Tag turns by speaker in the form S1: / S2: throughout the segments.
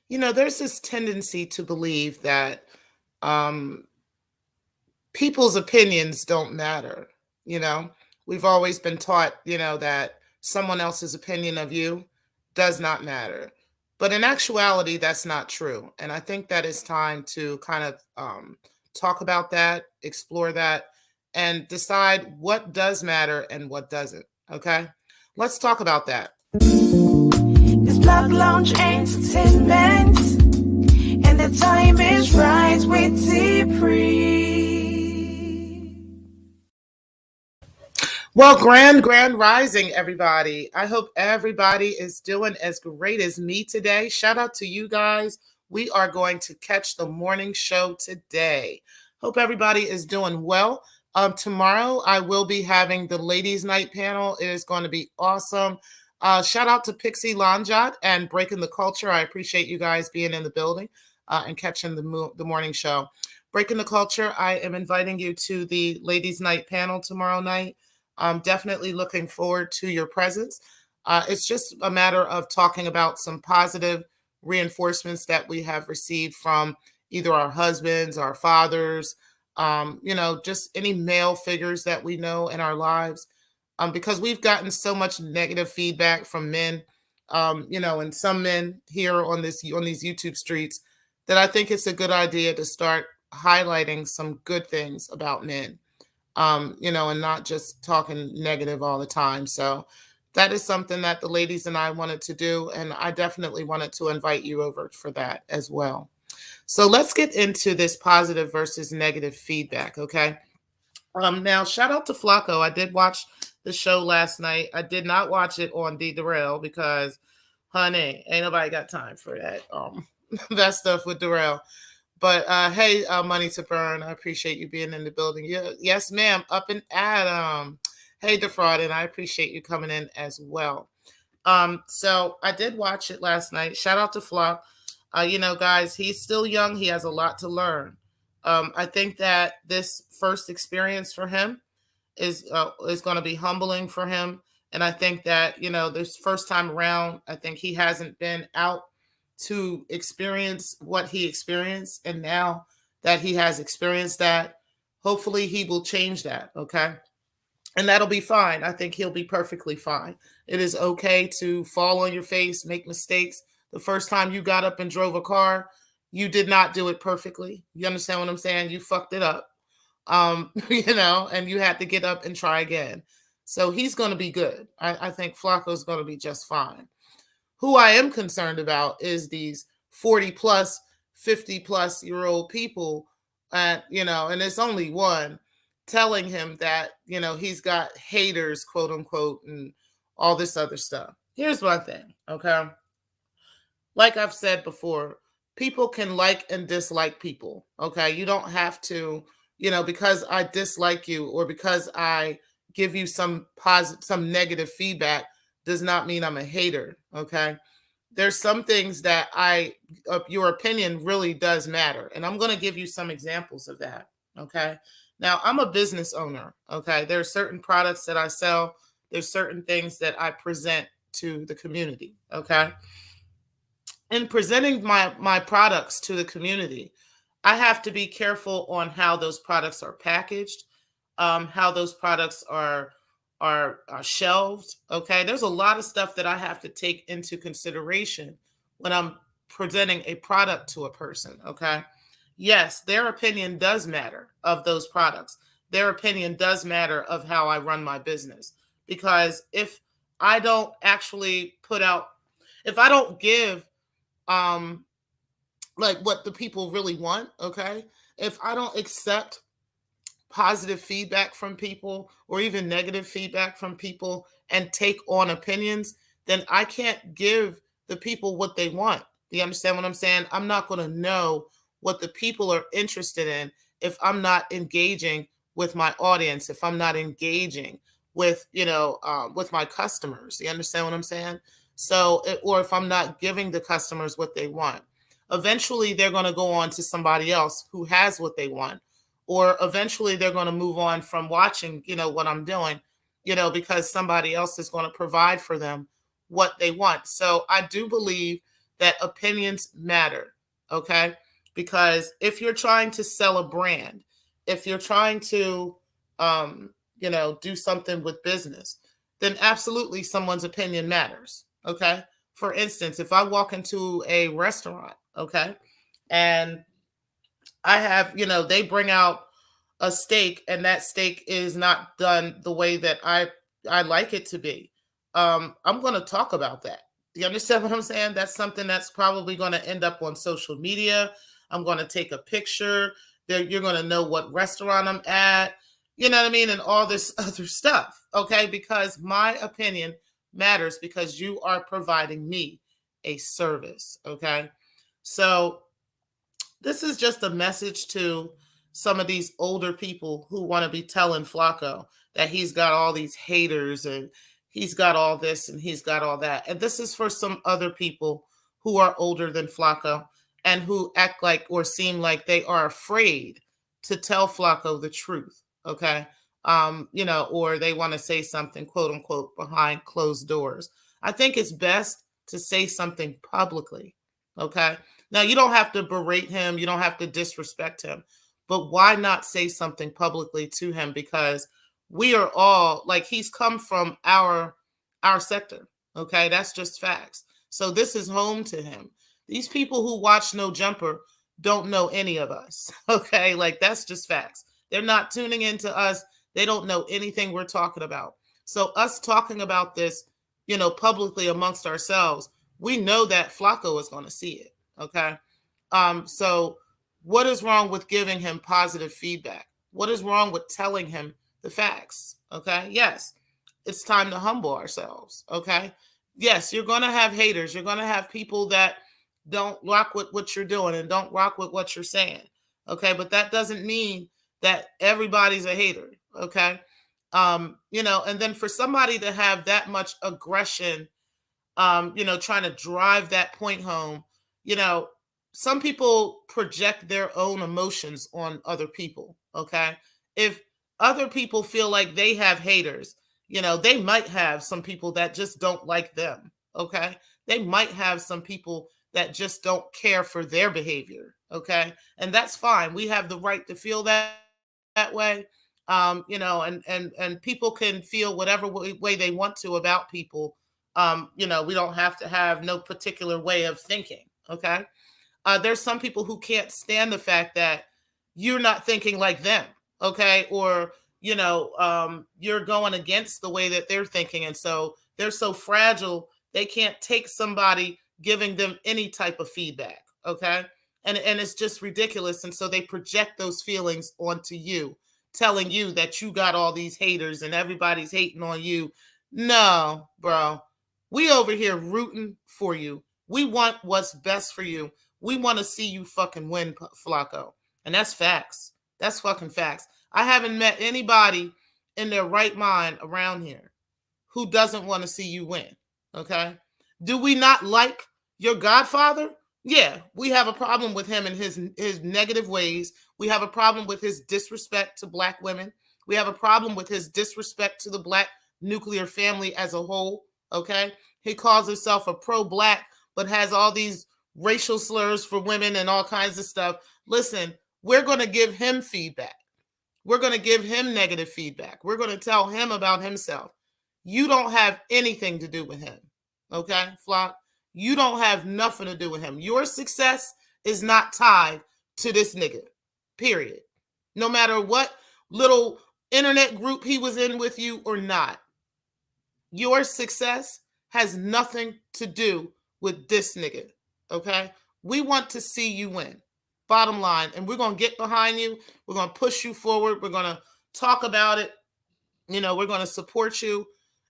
S1: There's this tendency to believe that um, people's opinions don't matter. You know, we've always been taught, that someone else's opinion of you does not matter. But in actuality, that's not true. And I think that it's time to kind of talk about that, explore that, and decide what does matter and what doesn't. Okay. Let's talk about that.
S2: It's Black Lounge Entertainment, and the time is right with T-Pre.
S1: Well, grand rising, everybody. I hope everybody is doing as great as me today. Shout out to you guys. We are going to catch the morning show today. Hope everybody is doing well. Tomorrow, I will be having the ladies' night panel. It is going to be awesome. Shout out to Pixie Lanjat and Breaking the Culture. I appreciate you guys being in the building and catching the morning show. Breaking the Culture, I am inviting you to the ladies' night panel tomorrow night. I'm definitely looking forward to your presence. It's just a matter of talking about some positive reinforcements that we have received from either our husbands, our fathers, just any male figures that we know in our lives. Because we've gotten so much negative feedback from men, and some men here on these YouTube streets, that I think it's a good idea to start highlighting some good things about men, and not just talking negative all the time. So that is something that the ladies and I wanted to do. And I definitely wanted to invite you over for that as well. So let's get into this positive versus negative feedback. Okay. Now, shout out to Flacco. I did watch the show last night. I did not watch it on D Darrell because, honey, ain't nobody got time for that. That stuff with Darrell. But hey, Money to Burn, I appreciate you being in the building. Yeah, yes, ma'am. Up and Adam. Hey, Defraud, and I appreciate you coming in as well. So I did watch it last night. Shout out to Flock. Guys, he's still young. He has a lot to learn. I think that this first experience for him is going to be humbling for him. And I think that, this first time around, I think he hasn't been out to experience what he experienced. And now that he has experienced that, hopefully he will change that. Okay. And that'll be fine. I think he'll be perfectly fine. It is okay to fall on your face, make mistakes. The first time you got up and drove a car, you did not do it perfectly. You understand what I'm saying? You fucked it up. And you had to get up and try again. So he's going to be good. I think Flacco's going to be just fine. Who I am concerned about is these 40 plus, 50 plus year old people, and it's only one, telling him that, he's got haters, quote unquote, and all this other stuff. Here's one thing, okay? Like I've said before, people can like and dislike people, okay? You don't have to, because I dislike you or because I give you some negative feedback does not mean I'm a hater, okay? There's some things that your opinion really does matter. And I'm going to give you some examples of that, okay? Now, I'm a business owner, okay? There are certain products that I sell. There's certain things that I present to the community, okay? In presenting my products to the community, I have to be careful on how those products are packaged, how those products are shelved. Okay, there's a lot of stuff that I have to take into consideration when I'm presenting a product to a person. Okay, yes, their opinion does matter of those products. Their opinion does matter of how I run my business, because if I don't actually if I don't give like what the people really want, okay, if I don't accept positive feedback from people or even negative feedback from people and take on opinions, then I can't give the people what they want. Do you understand what I'm saying? I'm not going to know what the people are interested in if I'm not engaging with my audience, if I'm not engaging with, with my customers. You understand what I'm saying? So, or if I'm not giving the customers what they want, eventually they're going to go on to somebody else who has what they want, or eventually they're going to move on from watching, what I'm doing, because somebody else is going to provide for them what they want. So I do believe that opinions matter, okay? Because if you're trying to sell a brand, if you're trying to, do something with business, then absolutely someone's opinion matters, okay? For instance, if I walk into a restaurant, okay, and I have, they bring out a steak and that steak is not done the way that I like it to be. I'm going to talk about that. Do you understand what I'm saying? That's something that's probably going to end up on social media. I'm going to take a picture. There, you're going to know what restaurant I'm at. You know what I mean? And all this other stuff. Okay. Because my opinion matters because you are providing me a service. Okay. So this is just a message to some of these older people who want to be telling Flacco that he's got all these haters and he's got all this and he's got all that. And this is for some other people who are older than Flacco and who act like or seem like they are afraid to tell Flacco the truth. Okay. Or they want to say something, quote unquote, behind closed doors. I think it's best to say something publicly. Okay. Now, you don't have to berate him. You don't have to disrespect him. But why not say something publicly to him? Because we are all like, he's come from our sector. Okay. That's just facts. So this is home to him. These people who watch No Jumper don't know any of us. Okay. Like, that's just facts. They're not tuning into us. They don't know anything we're talking about. So us talking about this, publicly amongst ourselves, we know that Flacco is going to see it. Okay. So what is wrong with giving him positive feedback? What is wrong with telling him the facts? Okay. Yes. It's time to humble ourselves. Okay. Yes. You're going to have haters. You're going to have people that don't rock with what you're doing and don't rock with what you're saying. Okay. But that doesn't mean that everybody's a hater. Okay. And then for somebody to have that much aggression, trying to drive that point home, some people project their own emotions on other people. Okay. If other people feel like they have haters, they might have some people that just don't like them. Okay. They might have some people that just don't care for their behavior. Okay. And that's fine. We have the right to feel that way. And people can feel whatever way they want to about people. We don't have to have no particular way of thinking. Okay. There's some people who can't stand the fact that you're not thinking like them. Okay. Or, you're going against the way that they're thinking. And so they're so fragile, they can't take somebody giving them any type of feedback. Okay. And it's just ridiculous. And so they project those feelings onto you, telling you that you got all these haters and everybody's hating on you. No, bro. We over here rooting for you. We want what's best for you. We want to see you fucking win, Flacco. And that's facts. That's fucking facts. I haven't met anybody in their right mind around here who doesn't want to see you win. Okay? Do we not like your godfather? Yeah, we have a problem with him and his negative ways. We have a problem with his disrespect to Black women. We have a problem with his disrespect to the Black nuclear family as a whole. Okay? He calls himself a pro-Black, but has all these racial slurs for women and all kinds of stuff. Listen, we're going to give him feedback. We're going to give him negative feedback. We're going to tell him about himself. You don't have anything to do with him. Okay, Flock? You don't have nothing to do with him. Your success is not tied to this nigga, period. No matter what little internet group he was in with you or not. Your success has nothing to do with this nigga, okay? We want to see you win, bottom line. And we're going to get behind you. We're going to push you forward. We're going to talk about it. We're going to support you.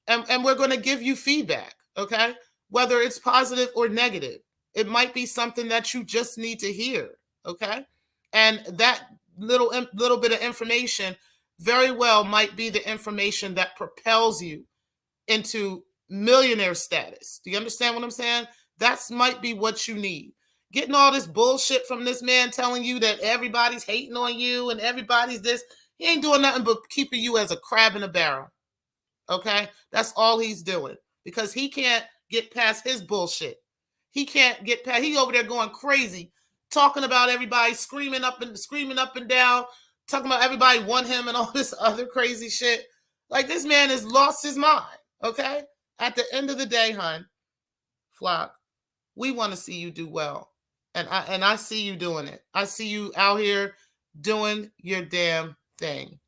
S1: And we're going to give you feedback, okay? Whether it's positive or negative. It might be something that you just need to hear, okay? And that little bit of information very well might be the information that propels you into millionaire status. Do you understand what I'm saying? That might be what you need. Getting all this bullshit from this man telling you that everybody's hating on you and everybody's this. He ain't doing nothing but keeping you as a crab in a barrel, okay? That's all he's doing because he can't get past his bullshit. He can't get past. He over there going crazy, talking about everybody, screaming up and down, talking about everybody want him and all this other crazy shit. Like, this man has lost his mind. Okay. At the end of the day, hun, Flock, we want to see you do well. And I see you doing it. I see you out here doing your damn thing.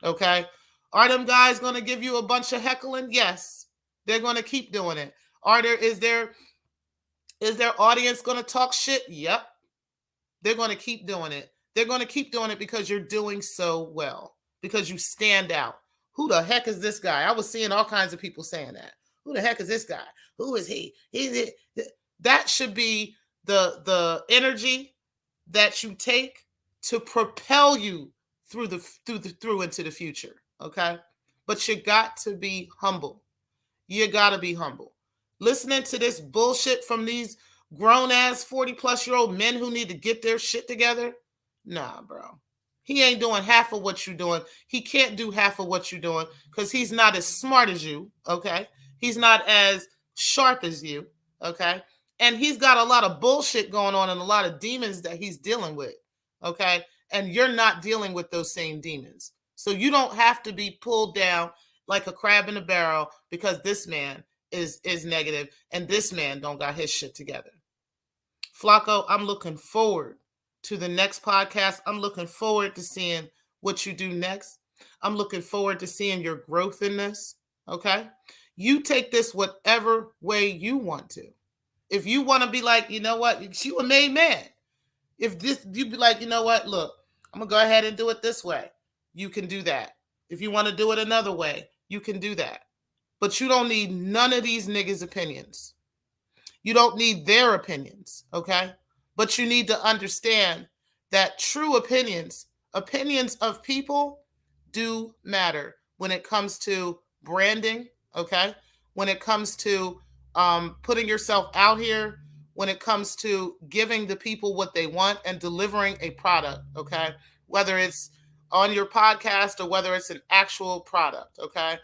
S1: Okay. Are them guys going to give you a bunch of heckling? Yes. They're going to keep doing it. Is their audience going to talk shit? Yep. They're going to keep doing it. They're going to keep doing it because you're doing so well, because you stand out. Who the heck is this guy? I was seeing all kinds of people saying that. Who the heck is this guy? Who is he? That should be the energy that you take to propel you through into the future. Okay. But you got to be humble. You got to be humble. Listening to this bullshit from these grown ass 40-plus-year-old men who need to get their shit together. Nah, bro. He ain't doing half of what you're doing. He can't do half of what you're doing because he's not as smart as you. Okay. He's not as sharp as you. Okay. And he's got a lot of bullshit going on and a lot of demons that he's dealing with. Okay. And you're not dealing with those same demons. So you don't have to be pulled down like a crab in a barrel because this man is negative and this man don't got his shit together. Flacco, I'm looking forward to the next podcast. I'm looking forward to seeing what you do next. I'm looking forward to seeing your growth in this. Okay. You take this whatever way you want to. If you want to be like, you know what, you a made man. If this, you be like, you know what, look, I'm going to go ahead and do it this way. You can do that. If you want to do it another way, you can do that. But you don't need none of these niggas' opinions. You don't need their opinions, okay? But you need to understand that true opinions of people do matter when it comes to branding, okay? When it comes to putting yourself out here, when it comes to giving the people what they want and delivering a product, okay? Whether it's on your podcast or whether it's an actual product, okay?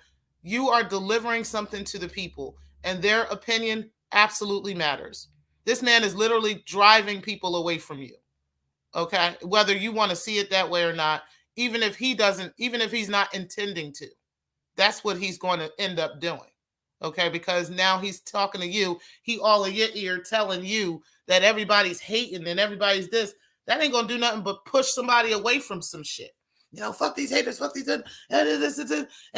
S1: You are delivering something to the people and their opinion absolutely matters. This man is literally driving people away from you, okay? Whether you want to see it that way or not, even if he's not intending to, that's what he's going to end up doing. Okay, because now he's talking to you. He all in your ear telling you that everybody's hating and everybody's this. That ain't gonna do nothing but push somebody away from some shit. You know, fuck these haters, fuck these, and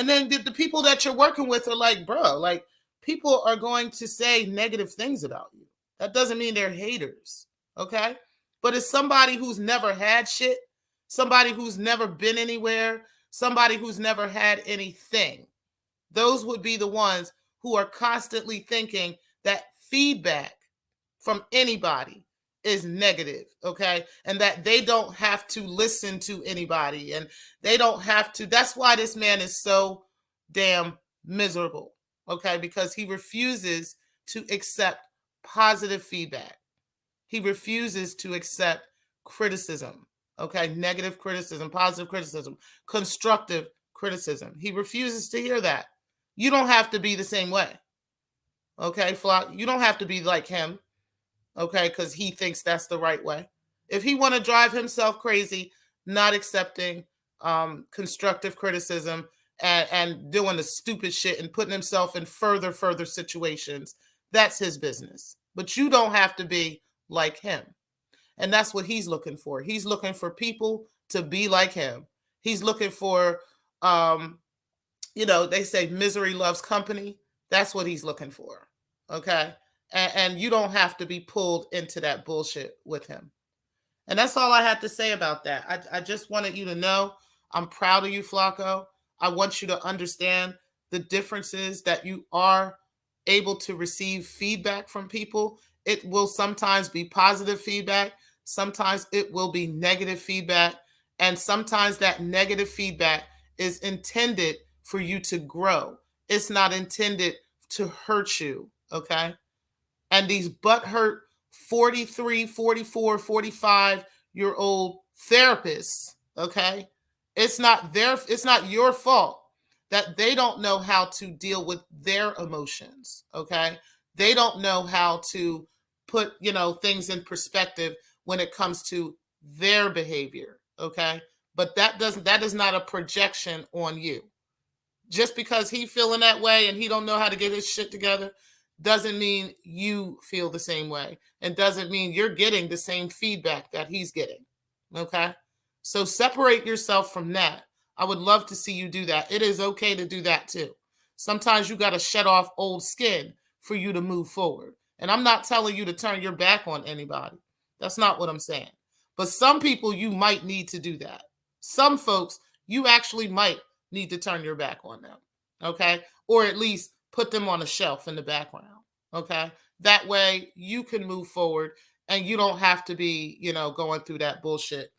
S1: then the people that you're working with are like, bro, like people are going to say negative things about you. That doesn't mean they're haters. Okay, but it's somebody who's never had shit, somebody who's never been anywhere, somebody who's never had anything. Those would be the ones who are constantly thinking that feedback from anybody is negative, okay? And that they don't have to listen to anybody and they don't have to. That's why this man is so damn miserable, okay? Because he refuses to accept positive feedback. He refuses to accept criticism, okay? Negative criticism, positive criticism, constructive criticism. He refuses to hear that. You don't have to be the same way. Okay, Flock? You don't have to be like him. Okay, because he thinks that's the right way. If he want to drive himself crazy, not accepting constructive criticism and doing the stupid shit and putting himself in further situations, that's his business. But you don't have to be like him. And that's what he's looking for. He's looking for people to be like him. He's looking for they say misery loves company. That's what he's looking for. Okay. And you don't have to be pulled into that bullshit with him. And that's all I had to say about that. I just wanted you to know I'm proud of you, Flacco. I want you to understand the differences that you are able to receive feedback from people. It will sometimes be positive feedback. Sometimes it will be negative feedback. And sometimes that negative feedback is intended for you to grow. It's not intended to hurt you, okay? And these butthurt 43, 44, 45-year-old therapists, okay? It's not your fault that they don't know how to deal with their emotions, okay? They don't know how to put, things in perspective when it comes to their behavior. Okay. But that is not a projection on you. Just because he feeling that way and he don't know how to get his shit together doesn't mean you feel the same way, and doesn't mean you're getting the same feedback that he's getting. Okay. So separate yourself from that. I would love to see you do that. It is okay to do that too. Sometimes you got to shed off old skin for you to move forward. And I'm not telling you to turn your back on anybody. That's not what I'm saying. But some people, you might need to do that. Some folks, you actually might need to turn your back on them. Okay. Or at least put them on a shelf in the background. Okay. That way you can move forward and you don't have to be, going through that bullshit,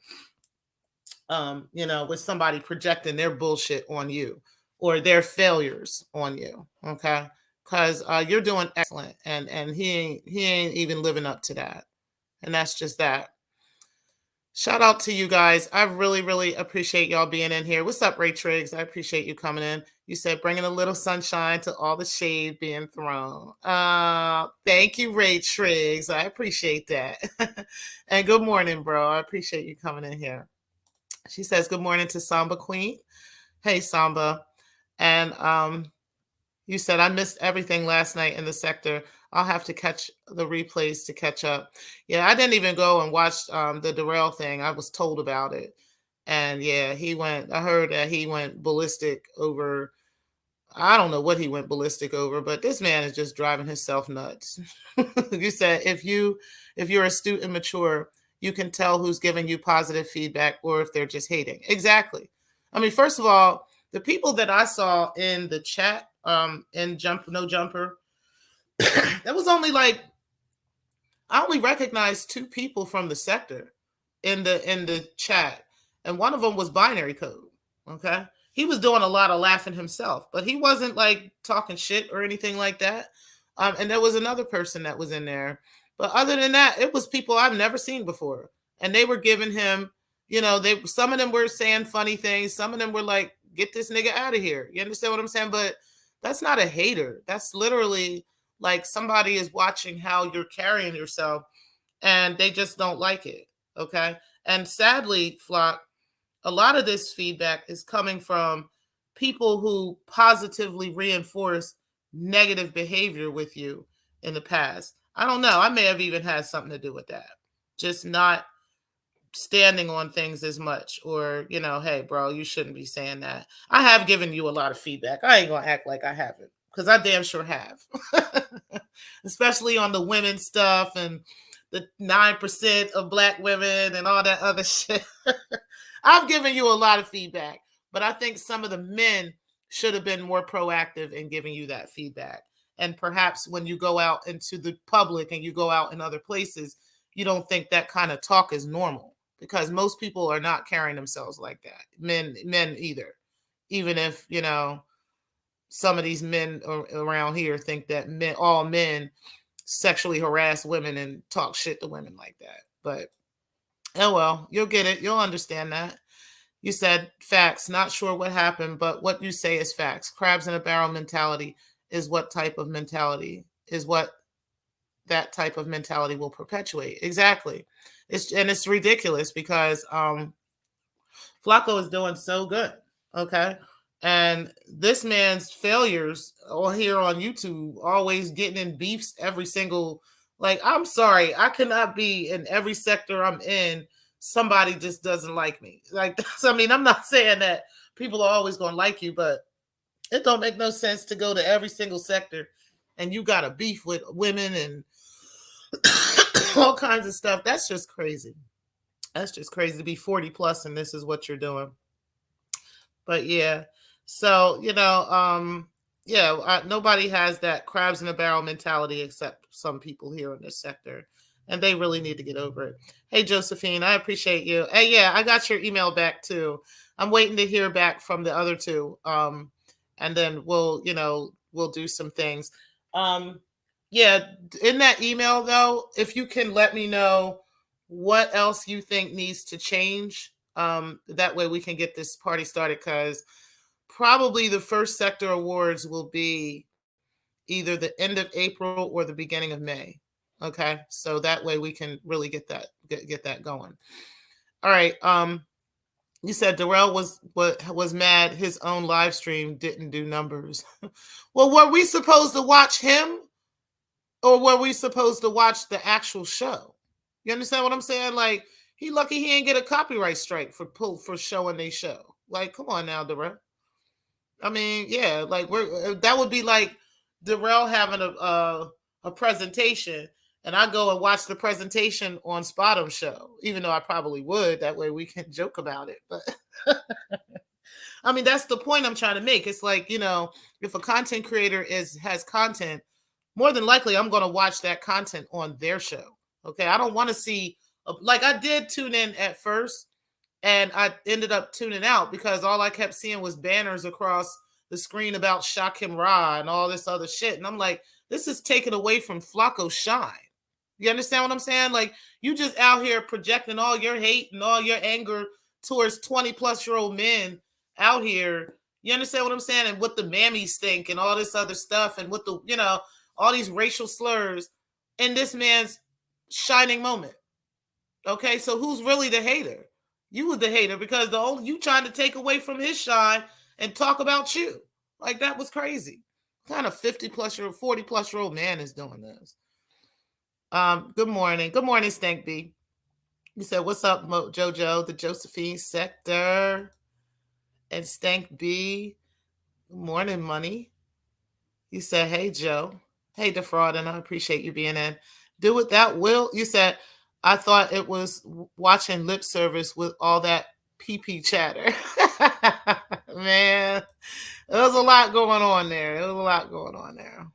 S1: with somebody projecting their bullshit on you or their failures on you. Okay. Because you're doing excellent, and he ain't even living up to that. And that's just that. Shout out to you guys. I really, really appreciate y'all being in here. What's up, Ray Triggs? I appreciate you coming in. You said bringing a little sunshine to all the shade being thrown. Thank you, Ray Triggs. I appreciate that. And good morning, bro. I appreciate you coming in here. She says good morning to Samba Queen. Hey, Samba. And you said I missed everything last night in the sector. I'll have to catch the replays to catch up. Yeah, I didn't even go and watch the Darrell thing. I was told about it. And yeah, I heard that he went ballistic over, I don't know what he went ballistic over, but this man is just driving himself nuts. You said if you're astute and mature, you can tell who's giving you positive feedback or if they're just hating. Exactly. I mean, first of all, the people that I saw in the chat, in No Jumper, that was only I only recognized 2 people from the sector in the chat, and one of them was Binary Code. Okay, he was doing a lot of laughing himself, but he wasn't talking shit or anything like that. And there was another person that was in there, but other than that, it was people I've never seen before, and they were giving him, some of them were saying funny things, some of them were like, "Get this nigga out of here." You understand what I'm saying? But that's not a hater. That's literally somebody is watching how you're carrying yourself and they just don't like it. Okay. And sadly, Flock, a lot of this feedback is coming from people who positively reinforce negative behavior with you in the past. I don't know. I may have even had something to do with that. Just not standing on things as much, or, hey, bro, you shouldn't be saying that. I have given you a lot of feedback. I ain't going to act like I haven't, because I damn sure have. Especially on the women stuff and the 9% of Black women and all that other shit. I've given you a lot of feedback, but I think some of the men should have been more proactive in giving you that feedback. And perhaps when you go out into the public and you go out in other places, you don't think that kind of talk is normal, because most people are not carrying themselves like that. Men either. Even if, some of these men around here think that all men sexually harass women and talk shit to women like that. But, oh well, you'll get it. You'll understand that. You said facts. Not sure what happened, but what you say is facts. Crabs in a barrel mentality is what type of mentality is what that type of mentality will perpetuate. Exactly. It's ridiculous because Flacco is doing so good. Okay. And this man's failures here on YouTube, always getting in beefs every single, I'm sorry, I cannot be in every sector I'm in. Somebody just doesn't like me. I mean, I'm not saying that people are always going to like you, but it don't make no sense to go to every single sector and you got a beef with women and all kinds of stuff. That's just crazy. That's just crazy to be 40 plus and this is what you're doing. But yeah. So, nobody has that crabs in a barrel mentality except some people here in this sector, and they really need to get over it. Hey, Josephine, I appreciate you. Hey, yeah, I got your email back too. I'm waiting to hear back from the other 2. And then we'll do some things. Yeah, in that email though, if you can let me know what else you think needs to change, that way we can get this party started, because probably the first sector awards will be either the end of April or the beginning of May. Okay, so that way we can really get that going. All right. You said Darrell was mad his own live stream didn't do numbers. Well, were we supposed to watch him, or were we supposed to watch the actual show? You understand what I'm saying? Like, he lucky he ain't get a copyright strike for showing they show. Like, come on now, Darrell. I mean, yeah, like that would be like Darrell having a presentation, and I go and watch the presentation on Spotum's show, even though I probably would. That way we can joke about it. But I mean, that's the point I'm trying to make. It's like, if a content creator has content, more than likely I'm going to watch that content on their show. Okay, I don't want to see like I did tune in at first, and I ended up tuning out because all I kept seeing was banners across the screen about Shakim Ra and all this other shit. And I'm like, this is taken away from Flacco's shine. You understand what I'm saying? Like, you just out here projecting all your hate and all your anger towards 20-plus-year-old men out here. You understand what I'm saying? And what the mammies think and all this other stuff, and what the, all these racial slurs in this man's shining moment. Okay, so who's really the hater? You were the hater because you trying to take away from his shine and talk about you. Like, that was crazy. What kind of 50-plus-year-old, 40-plus-year-old man is doing this? Good morning. Good morning, Stank B. You said, what's up, JoJo, the Josephine sector, and Stank B. Good morning, Money. You said, hey, Joe. Hey, Defraud, and I appreciate you being in. Do it that will. You said, I thought it was watching lip service with all that pee chatter. Man, there was a lot going on there.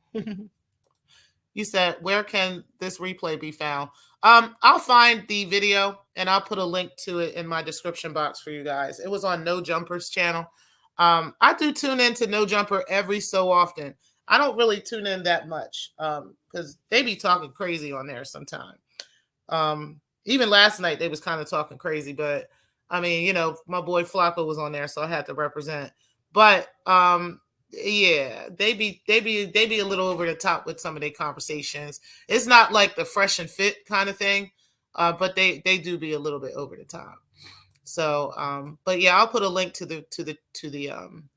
S1: You said, where can this replay be found? I'll find the video and I'll put a link to it in my description box for you guys. It was on No Jumper's channel. I do tune into No Jumper every so often. I don't really tune in that much because they be talking crazy on there sometimes. Even last night they was kind of talking crazy, but I mean, my boy Flacco was on there, so I had to represent. But yeah, they be a little over the top with some of their conversations. It's not like the fresh and fit kind of thing, but they do be a little bit over the top. So, but yeah, I'll put a link to the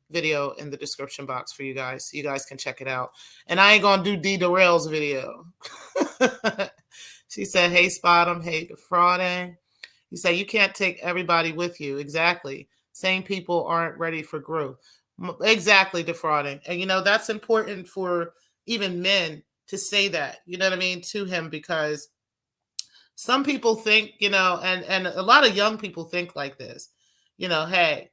S1: video in the description box for you guys, so you guys can check it out. And I ain't gonna do D Darrell's video. She said, hey, Spotum, hey, defrauding. You say you can't take everybody with you. Exactly. Same people aren't ready for growth. Exactly, defrauding. And, that's important for even men to say that, you know what I mean, to him, because some people think, and a lot of young people think like this, hey,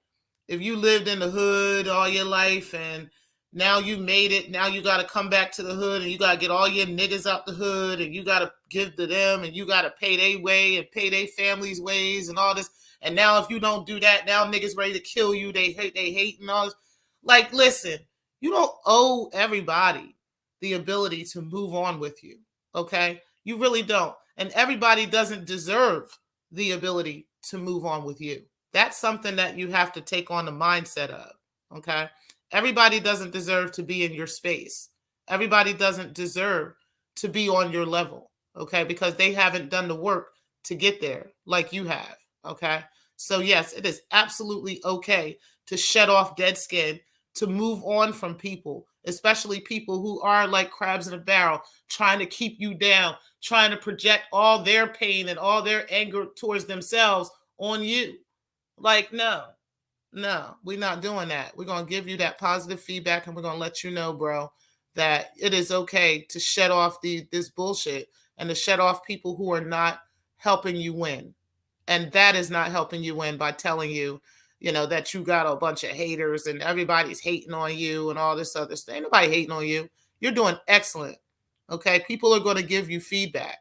S1: if you lived in the hood all your life and now you made it, now you got to come back to the hood and you got to get all your niggas out the hood and you got to give to them and you got to pay their way and pay their family's ways and all this. And now if you don't do that, now niggas ready to kill you. They hate and all this. Like, listen, you don't owe everybody the ability to move on with you, okay? You really don't. And everybody doesn't deserve the ability to move on with you. That's something that you have to take on the mindset of, okay? Everybody doesn't deserve to be in your space. Everybody doesn't deserve to be on your level, okay? Because they haven't done the work to get there like you have, okay? So yes, it is absolutely okay to shed off dead skin, to move on from people, especially people who are like crabs in a barrel, trying to keep you down, trying to project all their pain and all their anger towards themselves on you. Like, no, we're not doing that. We're going to give you that positive feedback and we're going to let you know, bro, that it is okay to shed off this bullshit and to shed off people who are not helping you win. And that is not helping you win by telling you, that you got a bunch of haters and everybody's hating on you and all this other stuff. Ain't nobody hating on you. You're doing excellent. Okay. People are going to give you feedback.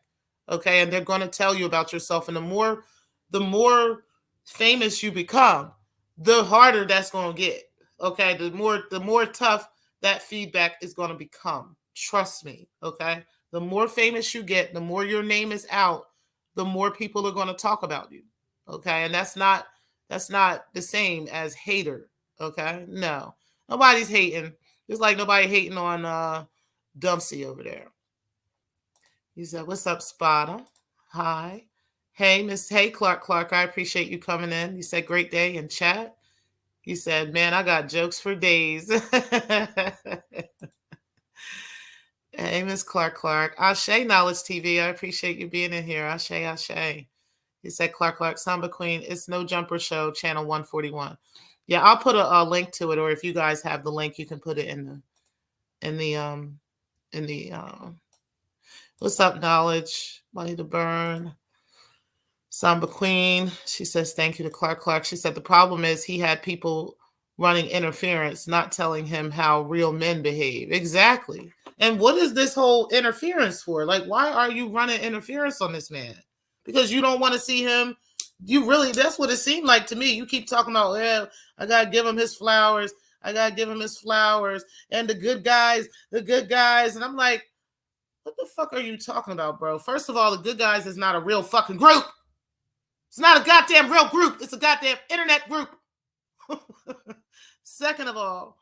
S1: Okay. And they're going to tell you about yourself. And the more famous you become, the harder that's going to get. Okay. The more tough that feedback is going to become. Trust me. Okay. The more famous you get, the more your name is out, the more people are going to talk about you. Okay. And that's not the same as hater. Okay. No, nobody's hating. It's like nobody hating on Dumpsy over there. You said, what's up, Spotter? Hi. Hey, Clark, I appreciate you coming in. You said, great day in chat. You said, man, I got jokes for days. Hey, Miss Clark. Ashe Knowledge TV. I appreciate you being in here. Ashe. You said Clark, Samba Queen. It's No Jumper Show, channel 141. Yeah, I'll put a link to it, or if you guys have the link, you can put it in the what's up, Knowledge? Money to Burn. Samba Queen. She says, thank you to Clark. She said the problem is he had people running interference, not telling him how real men behave. Exactly. And what is this whole interference for? Like, why are you running interference on this man? Because you don't want to see him. You really, that's what it seemed like to me. You keep talking about, well, I got to give him his flowers. And the good guys. And I'm like, what the fuck are you talking about, bro? First of all, the good guys is not a real fucking group. It's not a goddamn real group. It's a goddamn internet group. Second of all,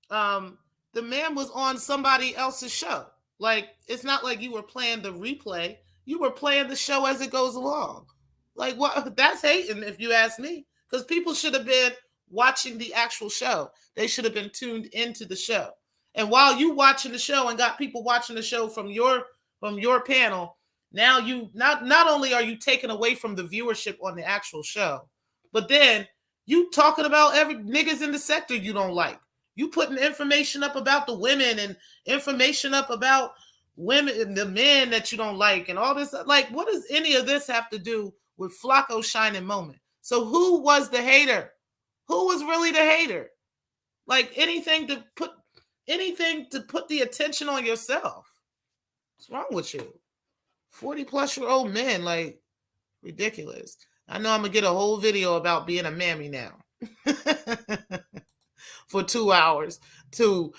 S1: the man was on somebody else's show. Like, it's not like you were playing the replay. You were playing the show as it goes along. Like, what? That's hating, if you ask me. Because people should have been watching the actual show. They should have been tuned into the show. And while you watching the show and got people watching the show from your panel, now you not only are you taking away from the viewership on the actual show, but then you talking about every niggas in the sector you don't like. You putting information up about the women and information up about women and the men that you don't like and all this. Like, what does any of this have to do with Flacco's shining moment? So who was the hater? Who was really the hater? Like, anything to put the attention on yourself. What's wrong with you? 40-plus-year-old men, like, ridiculous. I know I'm going to get a whole video about being a mammy now. For 2 hours to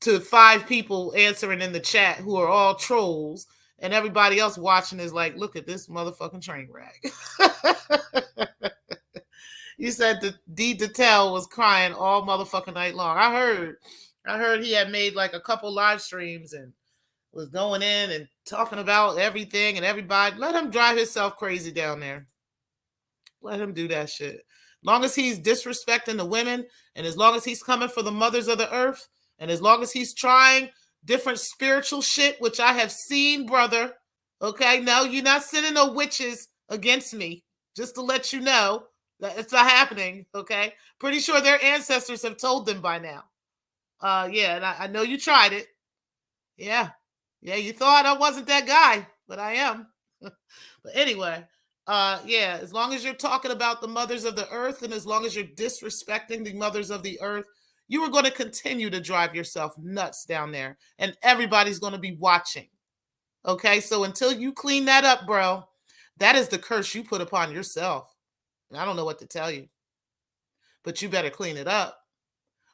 S1: 5 people answering in the chat who are all trolls, and everybody else watching is like, look at this motherfucking train wreck. You said that D. Detel was crying all motherfucking night long. I heard he had made like a couple live streams and was going in and talking about everything and everybody. Let him drive himself crazy down there. Let him do that shit. Long as he's disrespecting the women, and as long as he's coming for the mothers of the earth, and as long as he's trying different spiritual shit, which I have seen, brother. Okay, no, you're not sending no witches against me. Just to let you know that it's not happening. Okay, pretty sure their ancestors have told them by now. Yeah, and I know you tried it. Yeah, you thought I wasn't that guy, but I am. But anyway, yeah, as long as you're talking about the mothers of the earth and as long as you're disrespecting the mothers of the earth, you are going to continue to drive yourself nuts down there, and everybody's going to be watching. Okay, so until you clean that up, bro, that is the curse you put upon yourself. And I don't know what to tell you, but you better clean it up,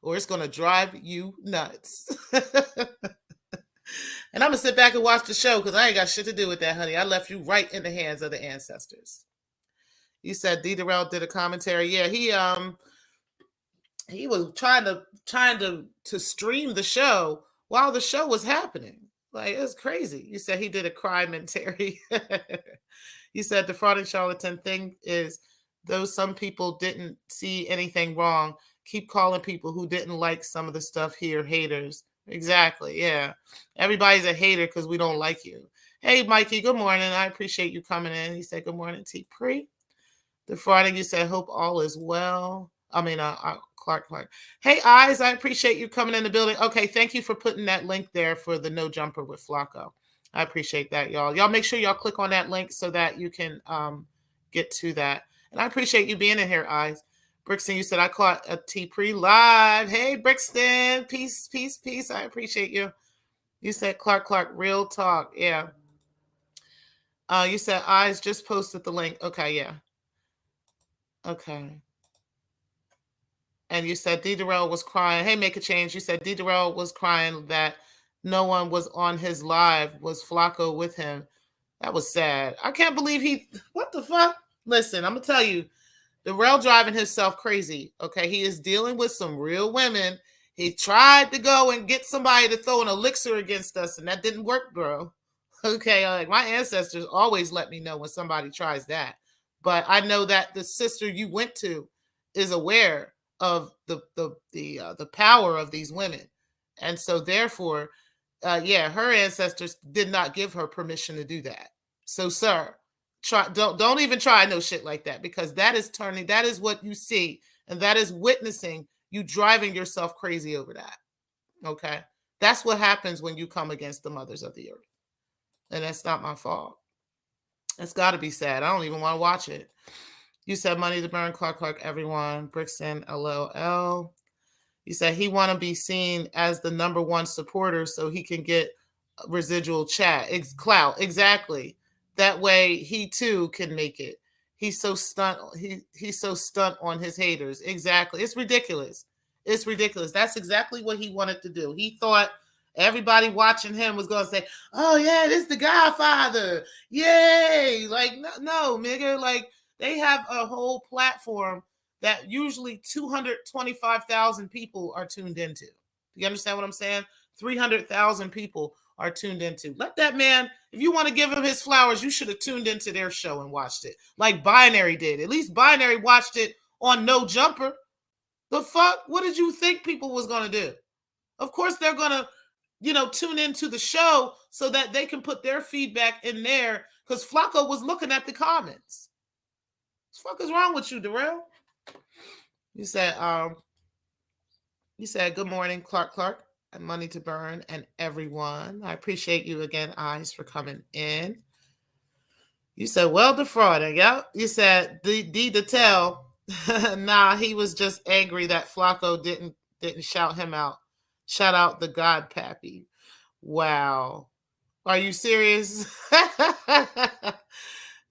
S1: or it's going to drive you nuts. And I'm going to sit back and watch the show because I ain't got shit to do with that, honey. I left you right in the hands of the ancestors. You said D. Darrell did a commentary. Yeah, he was trying to stream the show while the show was happening. Like, it's crazy. You said he did a crimentary. You said the fraud and charlatan thing is, though some people didn't see anything wrong, keep calling people who didn't like some of the stuff here haters. Exactly. Yeah. Everybody's a hater because we don't like you. Hey, Mikey, good morning. I appreciate you coming in. He said, good morning, T. Pre. The Friday, you said, hope all is well. I mean, Clark. Hey, Eyes, I appreciate you coming in the building. Okay, thank you for putting that link there for the No Jumper with Flacco. I appreciate that, y'all. Y'all make sure y'all click on that link so that you can get to that. And I appreciate you being in here, Eyes. Brixton, you said I caught a T-Pre live. Hey, Brixton. Peace. I appreciate you. You said Clark, real talk. Yeah. You said Eyes just posted the link. Okay, yeah. Okay. And you said D. Darrell was crying. Hey, make a change. You said D. Darrell was crying that no one was on his live. Was Flacco with him? That was sad. I can't believe what the fuck? Listen, I'm going to tell you. Darrell driving himself crazy. Okay, he is dealing with some real women. He tried to go and get somebody to throw an elixir against us, and that didn't work, bro. Okay, like my ancestors always let me know when somebody tries that. But I know that the sister you went to is aware of the power of these women, and so therefore, yeah, her ancestors did not give her permission to do that. So, sir, don't even try no shit like that, because that is turning, that is what you see, and that is witnessing you driving yourself crazy over that. Okay, that's what happens when you come against the mothers of the earth, and that's not my fault. It's got to be sad. I don't even want to watch it. You said money to burn, Clark, everyone. Brixton, LOL. You said he want to be seen as the number one supporter so he can get residual clout. Exactly. That way he too can make it. He's so stunt. He's so stunt on his haters. Exactly. It's ridiculous. It's ridiculous. That's exactly what he wanted to do. He thought everybody watching him was going to say, "Oh yeah, this is the Godfather. Yay!" Like no, nigga. Like they have a whole platform that usually 225,000 people are tuned into. You understand what I'm saying? 300,000 people are tuned into. Let that man, if you want to give him his flowers, you should have tuned into their show and watched it like Binary did. At least Binary watched it on No Jumper. The fuck? What did you think people was going to do? Of course they're going to, tune into the show so that they can put their feedback in there, because Flacco was looking at the comments. What the fuck is wrong with you, Darrell? You said, good morning, Clark, and Money to Burn, and everyone. I appreciate you again, Eyes, for coming in. You said, well, defrauding. Yep. You said, D to tell. Nah, he was just angry that Flacco didn't shout him out. Shout out the God Pappy. Wow. Are you serious?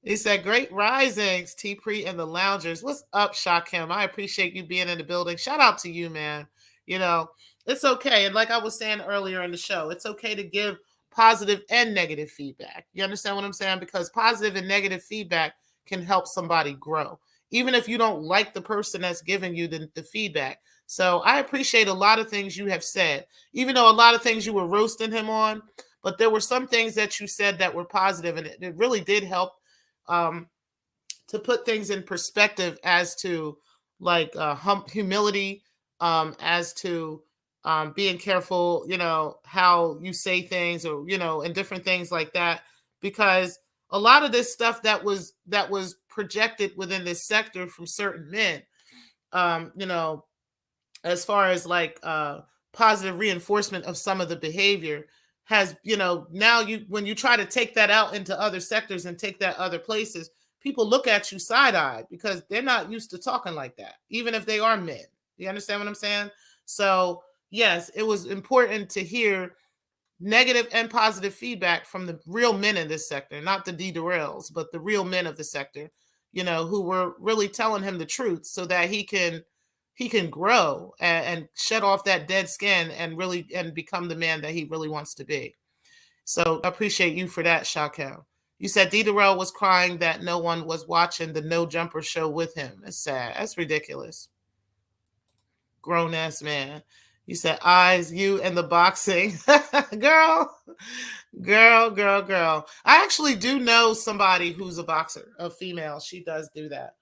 S1: He said, great risings, T-Pre and the Loungers. What's up, Shakim? I appreciate you being in the building. Shout out to you, man. It's okay. And like I was saying earlier in the show, it's okay to give positive and negative feedback. You understand what I'm saying? Because positive and negative feedback can help somebody grow, even if you don't like the person that's giving you the feedback. So I appreciate a lot of things you have said, even though a lot of things you were roasting him on, but there were some things that you said that were positive, and it really did help to put things in perspective as to like humility, as to being careful, how you say things, or, and different things like that, because a lot of this stuff that was projected within this sector from certain men, as far as like positive reinforcement of some of the behavior has, now when you try to take that out into other sectors and take that other places, people look at you side-eyed because they're not used to talking like that, even if they are men. You understand what I'm saying? So yes, it was important to hear negative and positive feedback from the real men in this sector, not the D Durrells, but the real men of the sector, who were really telling him the truth so that he can grow and shed off that dead skin and become the man that he really wants to be. So I appreciate you for that, Shakel. You said D. Durrell was crying that no one was watching the No Jumper show with him. It's sad. That's ridiculous. Grown ass man. You said, Eyes, you and the boxing. Girl. I actually do know somebody who's a boxer, a female. She does do that.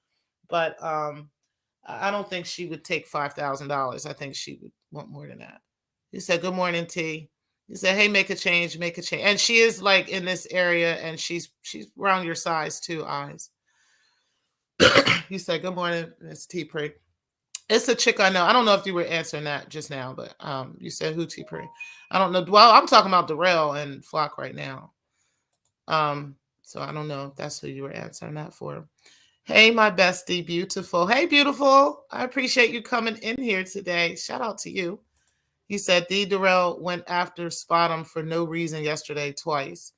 S1: But I don't think she would take $5,000. I think she would want more than that. He said, good morning, T. He said, hey, make a change. And she is like in this area, and she's around your size too, Eyes. He said, good morning, Miss T-Pre. It's a chick I know. I don't know if you were answering that just now, but you said who T-Pre. I don't know. Well, I'm talking about Darrell and Flock right now. So I don't know if that's who you were answering that for. Hey, my bestie, beautiful. Hey, beautiful. I appreciate you coming in here today. Shout out to you. He said D. Durrell went after Spottum for no reason yesterday twice.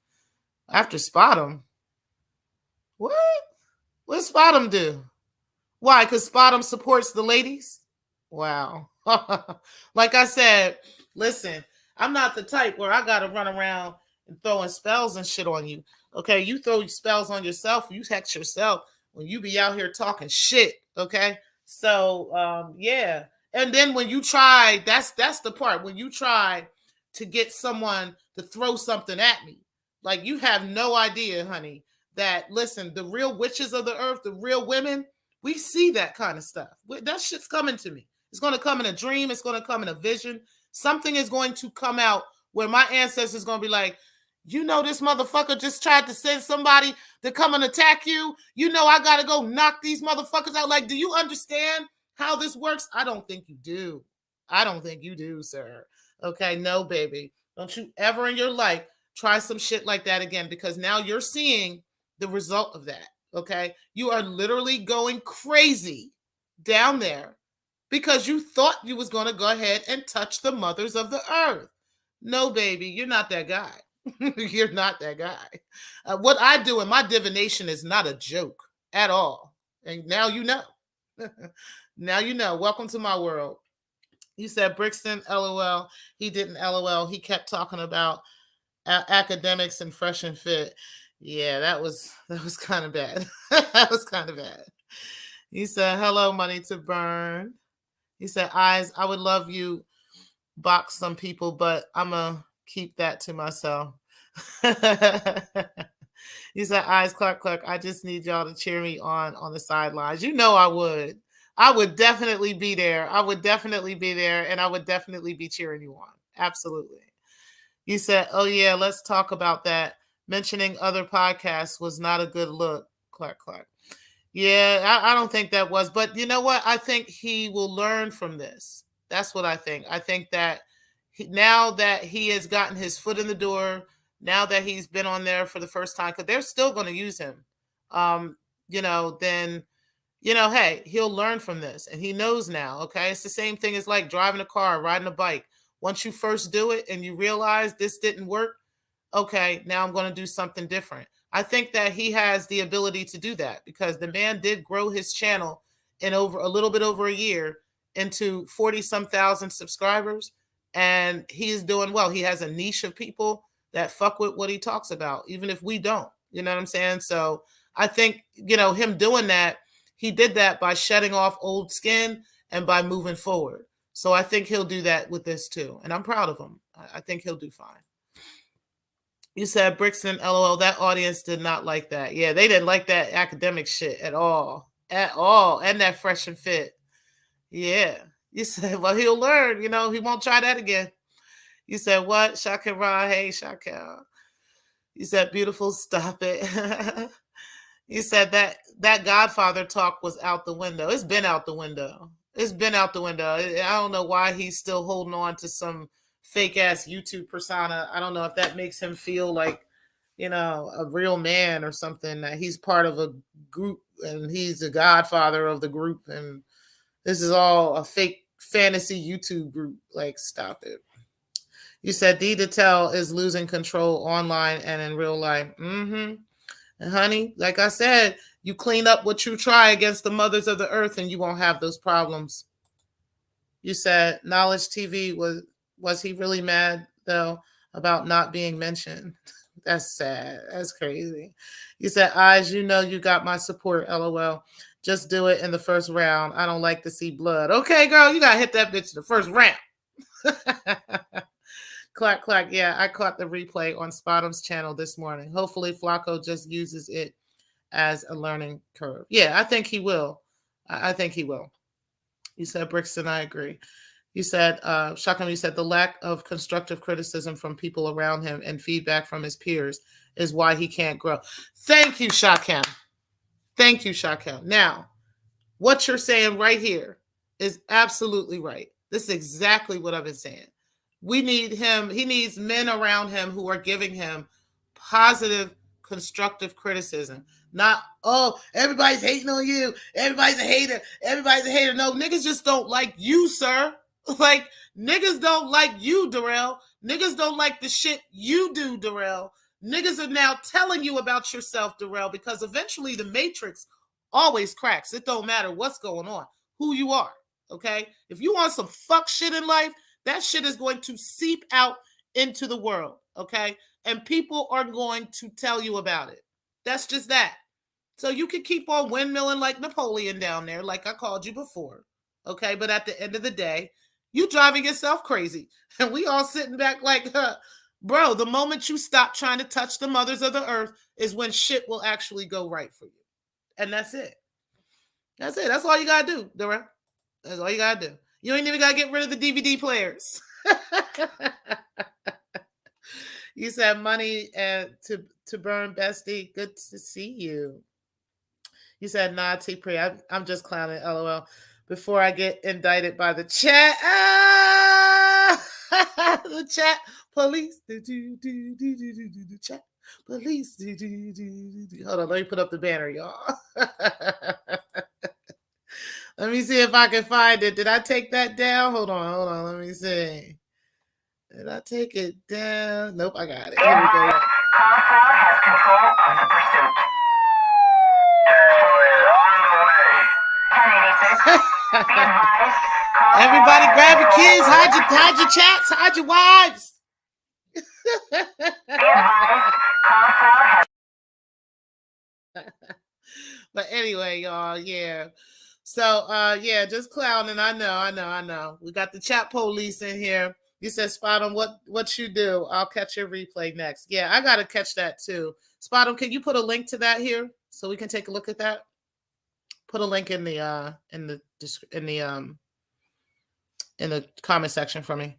S1: After Spottum? What? What did Spottum do? Why? Because Spottum supports the ladies? Wow. Like I said, listen, I'm not the type where I got to run around and throwing spells and shit on you. Okay, you throw spells on yourself, you hex yourself when you be out here talking shit. Okay, so yeah. And then when you try, that's the part when you try to get someone to throw something at me. Like, you have no idea, honey, that, listen, the real witches of the earth, the real women, we see that kind of stuff. That shit's coming to me. It's going to come in a dream. It's going to come in a vision. Something is going to come out where my ancestors going to be like, you know, this motherfucker just tried to send somebody to come and attack you. You know, I got to go knock these motherfuckers out. Like, do you understand how this works? I don't think you do. I don't think you do, sir. Okay, no, baby. Don't you ever in your life try some shit like that again, because now you're seeing the result of that. Okay, you are literally going crazy down there because you thought you was going to go ahead and touch the mothers of the earth. No, baby, you're not that guy. You're not that guy. What I do in my divination is not a joke at all. And now you know. Now you know. Welcome to my world. You said Brixton, LOL. He didn't LOL. He kept talking about academics and fresh and fit. Yeah, that was kind of bad. That was kind of bad. He said, hello, money to burn. He said, eyes, I would love you box some people, but I'm going to keep that to myself. He said, eyes, Clark, I just need y'all to cheer me on the sidelines. You know I would. I would definitely be there. I would definitely be there, and I would definitely be cheering you on. Absolutely. You said, oh, yeah, let's talk about that. Mentioning other podcasts was not a good look, Clark. Yeah, I don't think that was. But you know what? I think he will learn from this. That's what I think. I think that now that he has gotten his foot in the door, now that he's been on there for the first time, because they're still going to use him, then, hey, he'll learn from this. And he knows now, okay? It's the same thing as like driving a car, riding a bike. Once you first do it and you realize this didn't work, okay, now I'm going to do something different. I think that he has the ability to do that because the man did grow his channel in over a little bit over a year into 40-some thousand subscribers, and he's doing well. He has a niche of people that fuck with what he talks about, even if we don't. You know what I'm saying? So I think, him doing that, he did that by shedding off old skin and by moving forward. So I think he'll do that with this too. And I'm proud of him. I think he'll do fine. You said Brixton, LOL, that audience did not like that. Yeah, they didn't like that academic shit at all. At all. And that fresh and fit. Yeah. You said, well, he'll learn. He won't try that again. You said, what? Shakira, hey, Shakira. You said, beautiful, stop it. You said that Godfather talk was out the window. It's been out the window. It's been out the window. I don't know why he's still holding on to some fake ass YouTube persona. I don't know if that makes him feel like, a real man or something, that he's part of a group and he's the godfather of the group. And this is all a fake fantasy YouTube group. Like, stop it. You said D Detel is losing control online and in real life. And honey, like I said, you clean up what you try against the mothers of the earth and you won't have those problems. You said Knowledge TV was he really mad though about not being mentioned? That's sad. That's crazy. You said, eyes, you got my support, LOL. Just do it in the first round. I don't like to see blood. Okay, girl, you gotta hit that bitch in the first round. Clack. Yeah, I caught the replay on Spotum's channel this morning. Hopefully Flacco just uses it as a learning curve. Yeah, I think he will. I think he will. You said, Brixton, I agree. You said, Shakam, you said the lack of constructive criticism from people around him and feedback from his peers is why he can't grow. Thank you, Shakam. Thank you, Shakam. Now, what you're saying right here is absolutely right. This is exactly what I've been saying. We need him. He needs men around him who are giving him positive, constructive criticism. Not, oh, everybody's hating on you. Everybody's a hater. Everybody's a hater. No, niggas just don't like you, sir. Like, niggas don't like you, Darrell. Niggas don't like the shit you do, Darrell. Niggas are now telling you about yourself, Darrell, because eventually the matrix always cracks. It don't matter what's going on, who you are, okay? If you want some fuck shit in life, that shit is going to seep out into the world, okay? And people are going to tell you about it. That's just that. So you can keep on windmilling like Napoleon down there, like I called you before, okay? But at the end of the day, you driving yourself crazy. And we all sitting back like, Bro, the moment you stop trying to touch the mothers of the earth is when shit will actually go right for you. And that's it. That's it. That's all you gotta do, Dora. That's all you gotta do. You ain't even gotta get rid of the DVD players. You said money to burn, bestie. Good to see you. You said nah, T-Pre. I'm just clowning, LOL. Before I get indicted by the chat. Ah! The chat police. The chat police. Hold on, let me put up the banner, y'all. Let me see if I can find it. Did I take that down? Hold on. Let me see. Did I take it down? Nope, I got it. Here we go.
S3: Car 4 has control of the pursuit. Tesla is on the way. 1086. Be advised. Car
S1: Everybody
S3: 4
S1: grab your
S3: has
S1: kids,
S3: control
S1: hide
S3: of
S1: your
S3: the
S1: chats, hide your wives.
S3: Be advised. Car 4 has.
S1: But anyway, y'all, yeah. So yeah, just clowning. I know. We got the chat police in here. You said, Spot on, what you do? I'll catch your replay next. Yeah, I gotta catch that too. Spot on, can you put a link to that here so we can take a look at that? Put a link in the comment section for me.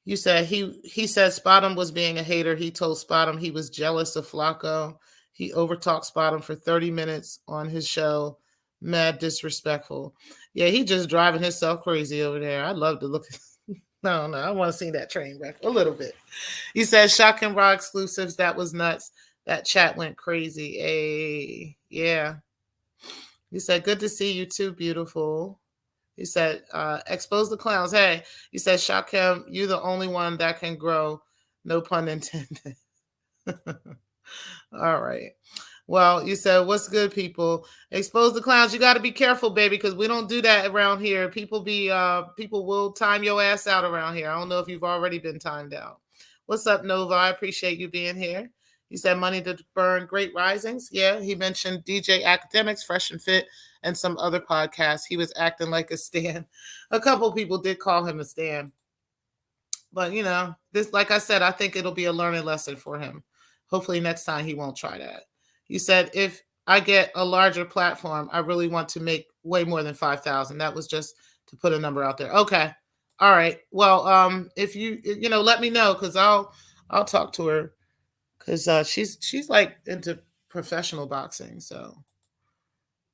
S1: You said he said Spottum was being a hater. He told Spottum he was jealous of Flacco. He overtalked Spottum for 30 minutes on his show. Mad disrespectful. Yeah, he just driving himself crazy over there. I'd love to look at No, I want to see that train wreck a little bit. He said Shock and Raw exclusives. That was nuts. That chat went crazy. Hey, yeah. He said, good to see you too, beautiful. He said, expose the clowns. Hey, he said, Shock him. You the only one that can grow. No pun intended. All right. Well, you said, what's good, people? Expose the clowns. You got to be careful, baby, because we don't do that around here. People will time your ass out around here. I don't know if you've already been timed out. What's up, Nova? I appreciate you being here. He said, money to burn, great risings. Yeah, he mentioned DJ Academics, Fresh and Fit, and some other podcasts. He was acting like a stan. A couple people did call him a stan. But, this, like I said, I think it'll be a learning lesson for him. Hopefully next time he won't try that. You said, if I get a larger platform, I really want to make way more than 5,000. That was just to put a number out there. Okay. All right. Well, if you let me know, because I'll talk to her, because she's like into professional boxing. So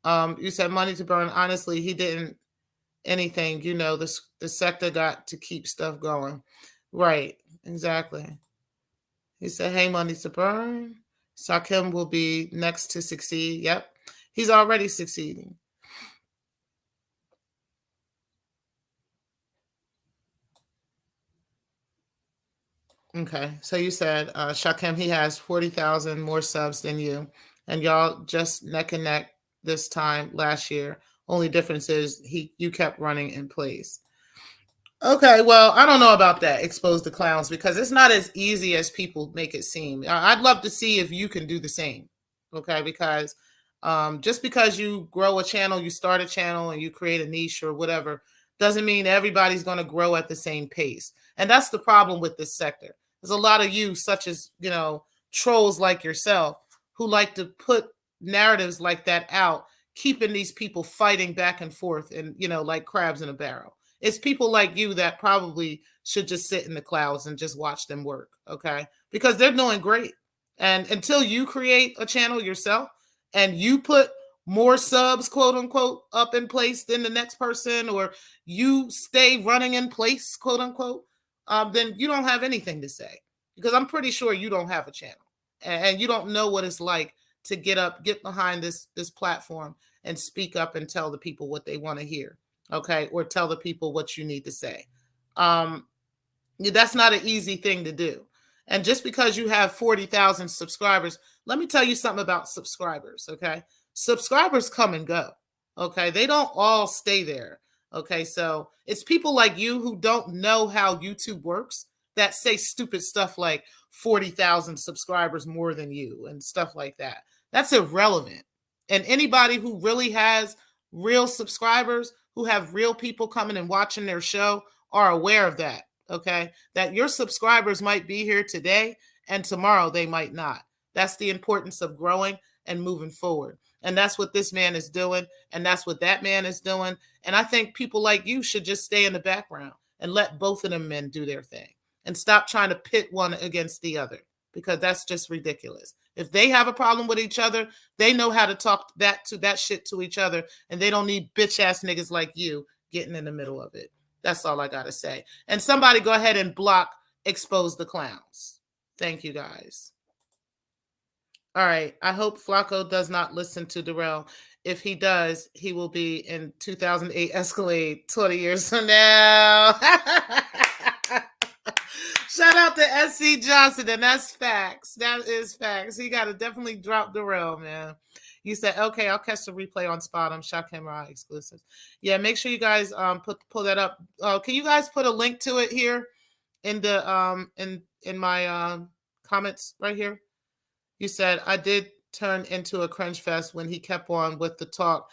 S1: you said money to burn. Honestly, he didn't anything. The sector got to keep stuff going. Right. Exactly. He said, hey, money to burn. Sakim will be next to succeed. Yep. He's already succeeding. Okay. So you said, Shakim, he has 40,000 more subs than you. And y'all just neck and neck this time last year. Only difference is you kept running in place. Okay, well, I don't know about that, expose the clowns, because it's not as easy as people make it seem. I'd love to see if you can do the same, okay? Because just because you grow a channel, you start a channel, and you create a niche or whatever, doesn't mean everybody's going to grow at the same pace. And that's the problem with this sector. There's a lot of you, such as, trolls like yourself, who like to put narratives like that out, keeping these people fighting back and forth and, like crabs in a barrel. It's people like you that probably should just sit in the clouds and just watch them work, okay? Because they're doing great. And until you create a channel yourself and you put more subs, quote unquote, up in place than the next person, or you stay running in place, quote unquote, then you don't have anything to say. Because I'm pretty sure you don't have a channel and you don't know what it's like to get behind this platform and speak up and tell the people what they want to hear. Okay, or tell the people what you need to say. That's not an easy thing to do. And just because you have 40,000 subscribers, let me tell you something about subscribers, okay? Subscribers come and go, okay? They don't all stay there, okay? So it's people like you who don't know how YouTube works that say stupid stuff like 40,000 subscribers more than you and stuff like that. That's irrelevant. And anybody who really has real subscribers, who have real people coming and watching their show, are aware of that. okay? That your subscribers might be here today and tomorrow they might not. That's the importance of growing and moving forward. And that's what this man is doing. And that's what that man is doing. And I think people like you should just stay in the background and let both of them men do their thing and stop trying to pit one against the other, because that's just ridiculous. If they have a problem with each other, they know how to talk that shit to each other, and they don't need bitch ass niggas like you getting in the middle of it. That's all I got to say. And somebody go ahead and block Expose the Clowns. Thank you, guys. All right. I hope Flacco does not listen to Darrell. If he does, he will be in 2008 Escalade 20 years from now. Shout out to SC Johnson, and that's facts. That is facts. He got to definitely drop Darrell, man. You said, okay, I'll catch the replay on Spotum, Shock Camera exclusives. Yeah, make sure you guys pull that up. Can you guys put a link to it here in the in my comments right here? You said, I did turn into a cringe fest when he kept on with the talk,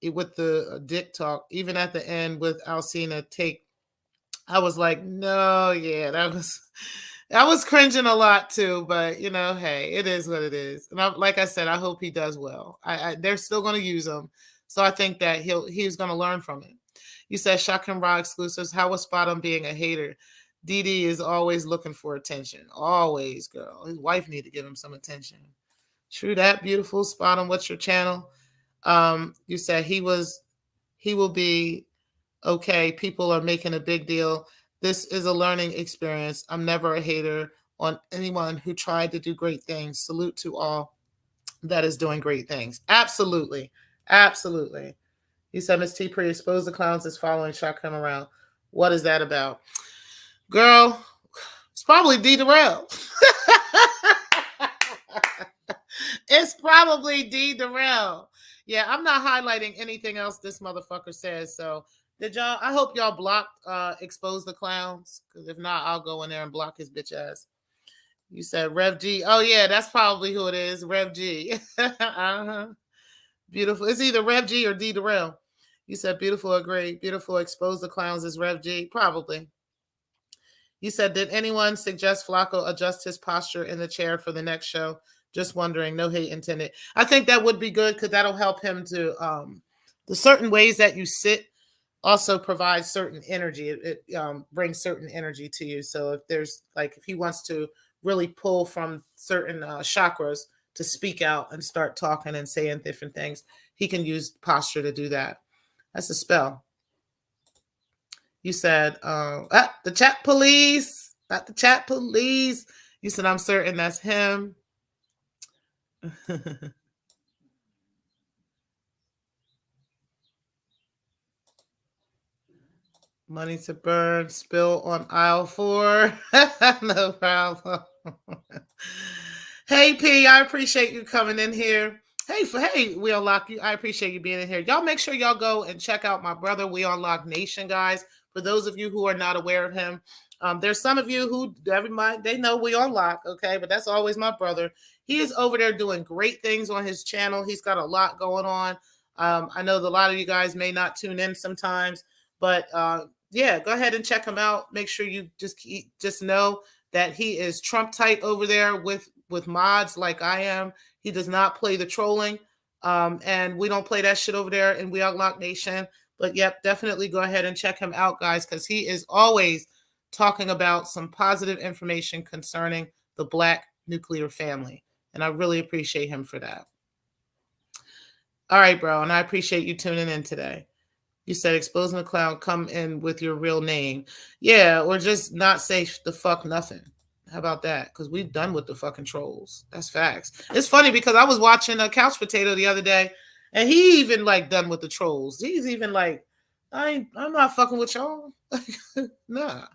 S1: with the dick talk, even at the end with Alcina take. I was like, no, yeah, that was cringing a lot too, but you know, hey, it is what it is. And like I said, I hope he does well. They're still going to use him, so I think that he's going to learn from it. You said Shock and Raw exclusives. How was Spotum being a hater? DD is always looking for attention. Always, girl. His wife need to give him some attention. True that. Beautiful. Spotum, what's your channel? You said he will be okay. People are making a big deal. This is a learning experience. I'm never a hater on anyone who tried to do great things. Salute to all that is doing great things. Absolutely. Absolutely. You said Miss T pre-exposed the clowns is following Shock come around. What is that about? Girl, it's probably D. Darrell. It's probably D. Darrell. Yeah, I'm not highlighting anything else this motherfucker says. So did y'all? I hope y'all blocked Expose the Clowns. Because if not, I'll go in there and block his bitch ass. You said Rev G. Oh, yeah, that's probably who it is. Rev G. Uh-huh. Beautiful. It's either Rev G or D. Darrell. You said beautiful, agree. Beautiful, Expose the Clowns is Rev G. Probably. You said, did anyone suggest Flacco adjust his posture in the chair for the next show? Just wondering, no hate intended. I think that would be good because that'll help him to, the certain ways that you sit also provide certain energy. It brings certain energy to you. So if there's like, if he wants to really pull from certain chakras to speak out and start talking and saying different things, he can use posture to do that. That's a spell. You said, the chat police, not the chat police. You said, I'm certain that's him. Money to burn, spill on aisle 4. No problem. Hey, P, I appreciate you coming in here. Hey, We Unlock You. I appreciate you being in here. Y'all make sure y'all go and check out my brother, We Unlock Nation, guys. For those of you who are not aware of him, there's some of you who they know We Unlock, okay? But that's always my brother. He is over there doing great things on his channel. He's got a lot going on. I know that a lot of you guys may not tune in sometimes, but yeah, go ahead and check him out. Make sure you just know that he is Trump tight over there with mods like I am. He does not play the trolling, and we don't play that shit over there in We Unlock Nation. But yep, definitely go ahead and check him out, guys, because he is always talking about some positive information concerning the Black nuclear family. And I really appreciate him for that. All right, bro. And I appreciate you tuning in today. You said exposing the clown, come in with your real name. Yeah, or just not say the fuck nothing. How about that? Because we're done with the fucking trolls. That's facts. It's funny because I was watching a Couch Potato the other day, and he even like done with the trolls. He's even like, I'm not fucking with y'all. Nah.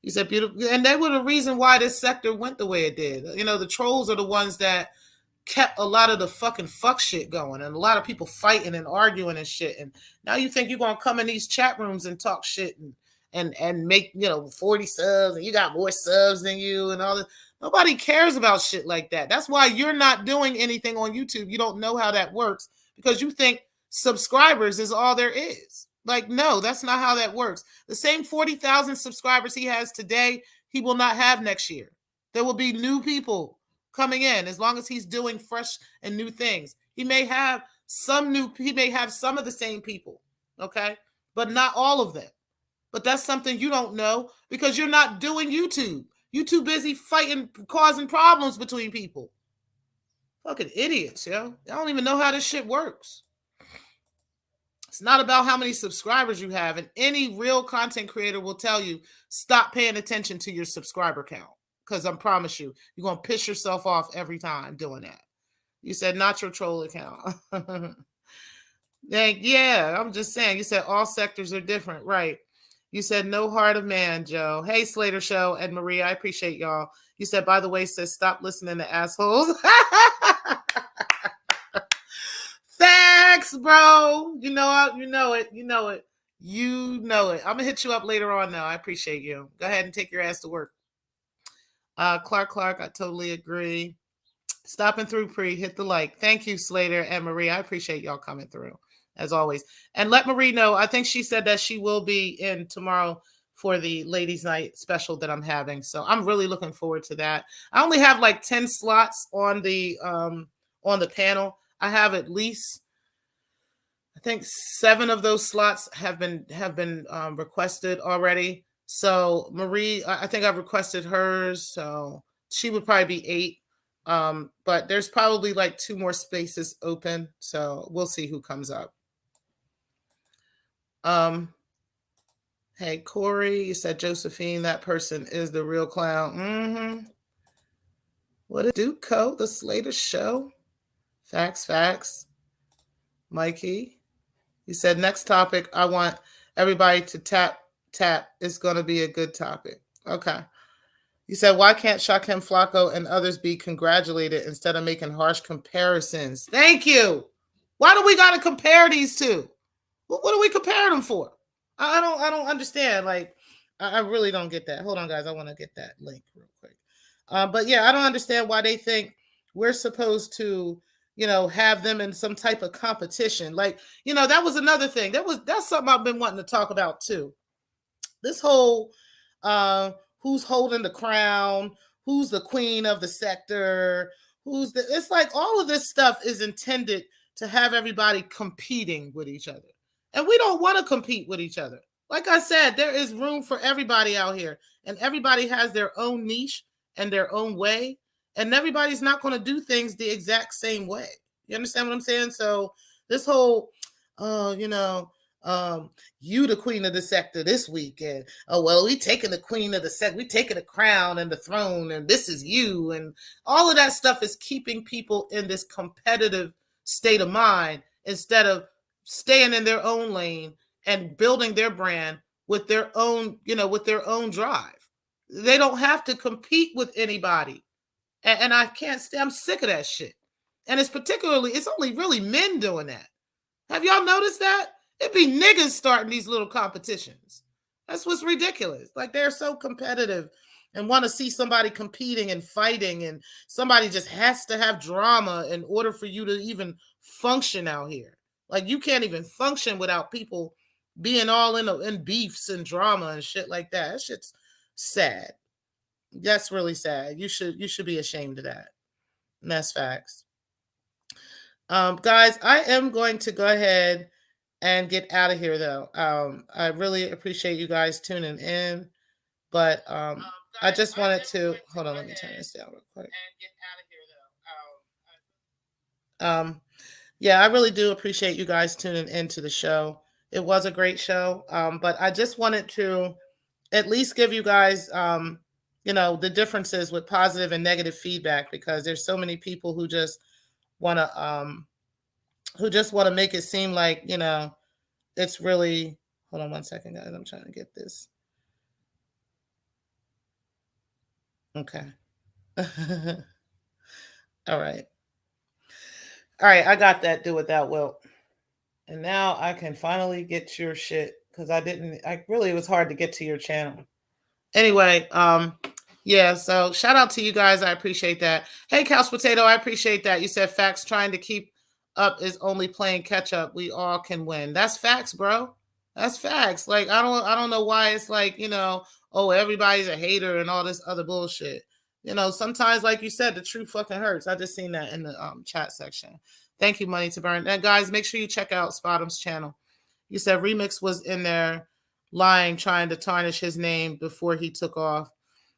S1: He said beautiful. And they were the reason why this sector went the way it did. You know, the trolls are the ones that kept a lot of the fucking fuck shit going and a lot of people fighting and arguing and shit. And now you think you're going to come in these chat rooms and talk shit and make, 40 subs and you got more subs than you and all that. Nobody cares about shit like that. That's why you're not doing anything on YouTube. You don't know how that works because you think subscribers is all there is. Like, no, that's not how that works. The same 40,000 subscribers he has today, he will not have next year. There will be new people coming in as long as he's doing fresh and new things. He may have some of the same people, okay? But not all of them. But that's something you don't know because you're not doing YouTube. You're too busy fighting, causing problems between people. Fucking idiots, yo. They don't even know how this shit works. It's not about how many subscribers you have. And any real content creator will tell you, stop paying attention to your subscriber count. Because I promise you, you're going to piss yourself off every time doing that. You said not your troll account. Yeah, I'm just saying. You said all sectors are different. Right. You said no heart of man, Joe. Hey, Slater Show and Maria, I appreciate y'all. You said, by the way, sis, stop listening to assholes. Facts, bro. You know it. I'm gonna hit you up later on now. I appreciate you. Go ahead and take your ass to work. Clark, I totally agree. Stopping through, hit the like. Thank you, Slater and Marie. I appreciate y'all coming through, as always. And let Marie know, I think she said that she will be in tomorrow for the ladies' night special that I'm having. So I'm really looking forward to that. I only have like 10 slots on the panel. I have at least, I think 7 of those slots have been requested already. So Marie, I think I've requested hers. So she would probably be 8. But there's probably like 2 more spaces open. So we'll see who comes up. Hey, Corey, you said Josephine, that person is the real clown. Mm-hmm. What is Duke Co? The Slater Show? Facts. Mikey, he said, next topic, I want everybody to tap. It's going to be a good topic. Okay. You said, why can't Shaquem Flacco and others be congratulated instead of making harsh comparisons? Thank you. Why do we got to compare these two? What do we compare them for? I don't understand. Like, I really don't get that. Hold on, guys. I want to get that link real quick. But yeah, I don't understand why they think we're supposed to, have them in some type of competition. Like, that was another thing. That's something I've been wanting to talk about too. This whole who's holding the crown, who's the queen of the sector, it's like all of this stuff is intended to have everybody competing with each other. And we don't want to compete with each other. Like I said, there is room for everybody out here, and everybody has their own niche and their own way, and everybody's not going to do things the exact same way. You understand what I'm saying? So this whole, you the queen of the sector this week, and we taking the queen of the sector, we taking the crown and the throne, and this is you, and all of that stuff is keeping people in this competitive state of mind instead of staying in their own lane and building their brand with their own, with their own drive. They don't have to compete with anybody. And I can't stay, I'm sick of that shit. And it's only really men doing that. Have y'all noticed that? It'd be niggas starting these little competitions. That's what's ridiculous. Like, they're so competitive and want to see somebody competing and fighting, and somebody just has to have drama in order for you to even function out here. Like, you can't even function without people being all in beefs and drama and shit like that. That shit's sad. That's really sad. You should be ashamed of that. And that's facts. Guys, I am going to go ahead and get out of here, though. I really appreciate you guys tuning in, but I just wanted to hold on. Let me turn this down real quick. Yeah, I really do appreciate you guys tuning into the show. It was a great show, but I just wanted to at least give you guys, the differences with positive and negative feedback, because there's so many people who just want to make it seem like, it's really, hold on one second, guys. I'm trying to get this. Okay. All right. I got that. Do it that well. And now I can finally get your shit, because it was hard to get to your channel. Anyway, yeah, so shout out to you guys. I appreciate that. Hey, Couch Potato, I appreciate that. You said facts, trying to keep up is only playing catch up. We all can win. That's facts, bro. That's facts. Like I don't know why it's like, oh, everybody's a hater and all this other bullshit. Sometimes, like you said, the truth fucking hurts. I just seen that in the chat section. Thank you, Money to Burn. And guys, make sure you check out Spotum's channel. You said Remix was in there lying, trying to tarnish his name before he took off.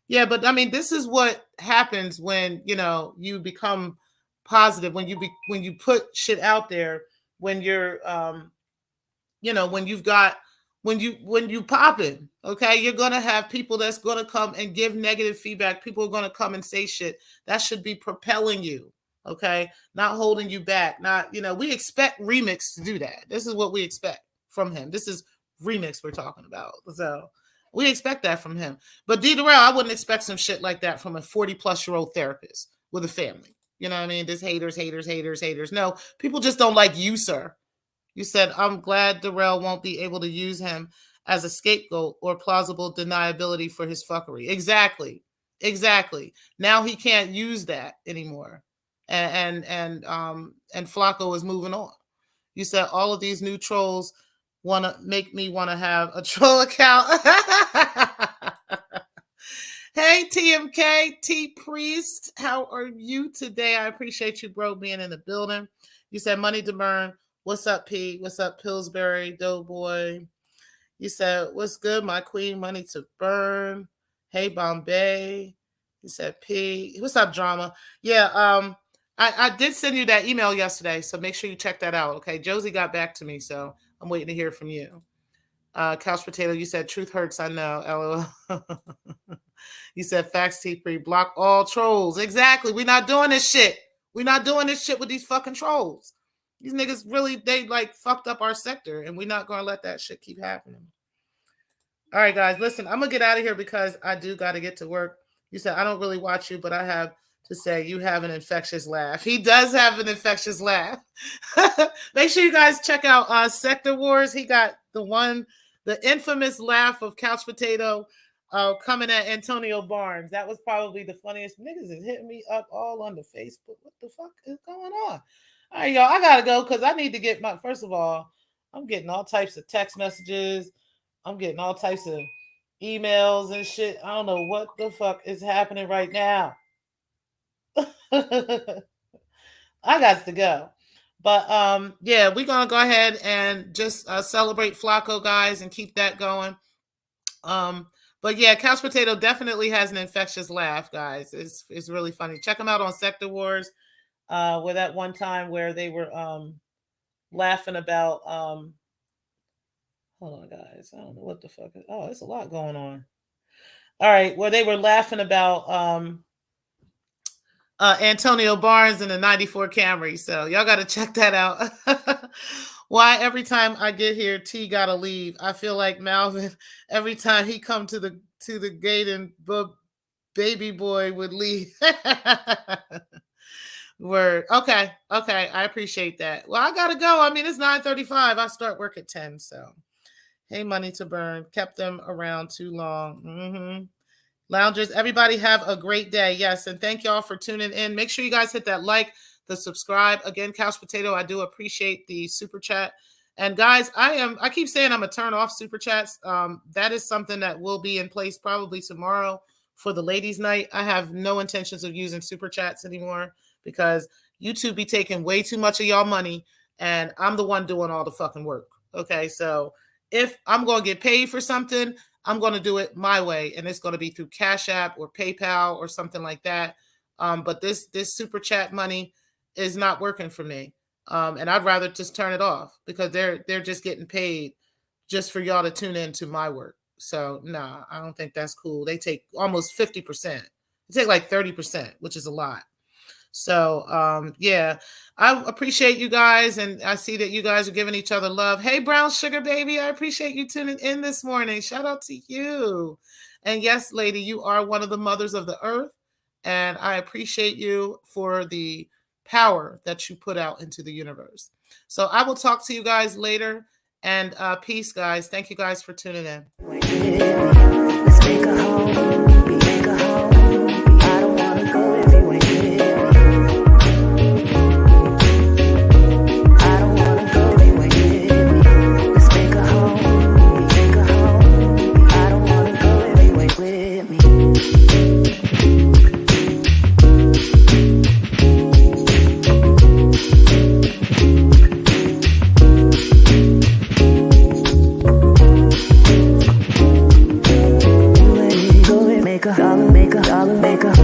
S1: Yeah, but I mean, this is what happens when you become positive, when you put shit out there, when you're when you pop it, okay, you're gonna have people that's gonna come and give negative feedback. People are gonna come and say shit that should be propelling you, okay, not holding you back. Not we expect Remix to do that. This is what we expect from him. This is Remix we're talking about, so we expect that from him. But D Darrell, I wouldn't expect some shit like that from a 40-plus-year-old therapist with a family. You know what I mean? Just haters. No, people just don't like you, sir. You said, I'm glad Darrell won't be able to use him as a scapegoat or plausible deniability for his fuckery. Exactly. Now he can't use that anymore. And Flacco is moving on. You said all of these new trolls want to make me want to have a troll account. Hey, TMK, T Priest, how are you today? I appreciate you, bro, being in the building. You said Money to Burn. What's up, P? What's up, Pillsbury, Doughboy? You said, what's good, my queen? Money to Burn. Hey, Bombay. You said, P. What's up, Drama? Yeah, I did send you that email yesterday, so make sure you check that out, okay? Josie got back to me, so I'm waiting to hear from you. Couch Potato, you said, truth hurts, I know, LOL. You said, facts, T-Free, block all trolls. Exactly, we're not doing this shit. We're not doing this shit with these fucking trolls. These niggas really, they like fucked up our sector, and we're not going to let that shit keep happening. All right, guys, listen, I'm going to get out of here because I do got to get to work. You said, I don't really watch you, but I have to say you have an infectious laugh. He does have an infectious laugh. Make sure you guys check out Sector Wars. He got the infamous laugh of Couch Potato coming at Antonio Barnes. That was probably the funniest. Niggas is hitting me up all on the Facebook. What the fuck is going on? All right, y'all, I gotta go because I need to get first of all, I'm getting all types of text messages. I'm getting all types of emails and shit. I don't know what the fuck is happening right now. I got to go. But yeah, we're gonna go ahead and just celebrate Flacco, guys, and keep that going. But yeah, Couch Potato definitely has an infectious laugh, guys. It's really funny. Check him out on Sector Wars. Where that one time where they were laughing about hold on, guys, I don't know what the fuck there's a lot going on. All right, where they were laughing about Antonio Barnes in the 94 Camry. So y'all got to check that out. Why every time I get here, T gotta leave. I feel like Malvin every time he come to the gate and baby boy would leave. Word. Okay. I appreciate that. Well, I gotta go. I mean, it's 9:35. I start work at 10. So, hey, Money to Burn. Kept them around too long. Loungers, everybody have a great day. Yes, and thank y'all for tuning in. Make sure you guys hit that like, the subscribe. Again, Couch Potato, I do appreciate the super chat. And guys, I keep saying I'm gonna turn off super chats. That is something that will be in place probably tomorrow for the ladies' night. I have no intentions of using super chats anymore, because YouTube be taking way too much of y'all money, and I'm the one doing all the fucking work. Okay, so if I'm going to get paid for something, I'm going to do it my way, and it's going to be through Cash App or PayPal or something like that. But this super chat money is not working for me, and I'd rather just turn it off, because they're just getting paid just for y'all to tune in to my work. So nah, I don't think that's cool. They take almost 50%. They take like 30%, which is a lot. So, yeah, I appreciate you guys, and I see that you guys are giving each other love. Hey, Brown Sugar Baby, I appreciate you tuning in this morning. Shout out to you. And yes, lady, you are one of the mothers of the earth, and I appreciate you for the power that you put out into the universe. So I will talk to you guys later, and peace, guys. Thank you guys for tuning in.
S2: Let's make a home. We make a home. I don't wanna go everywhere. I don't wanna go everywhere. Let's make a home. dollar, make a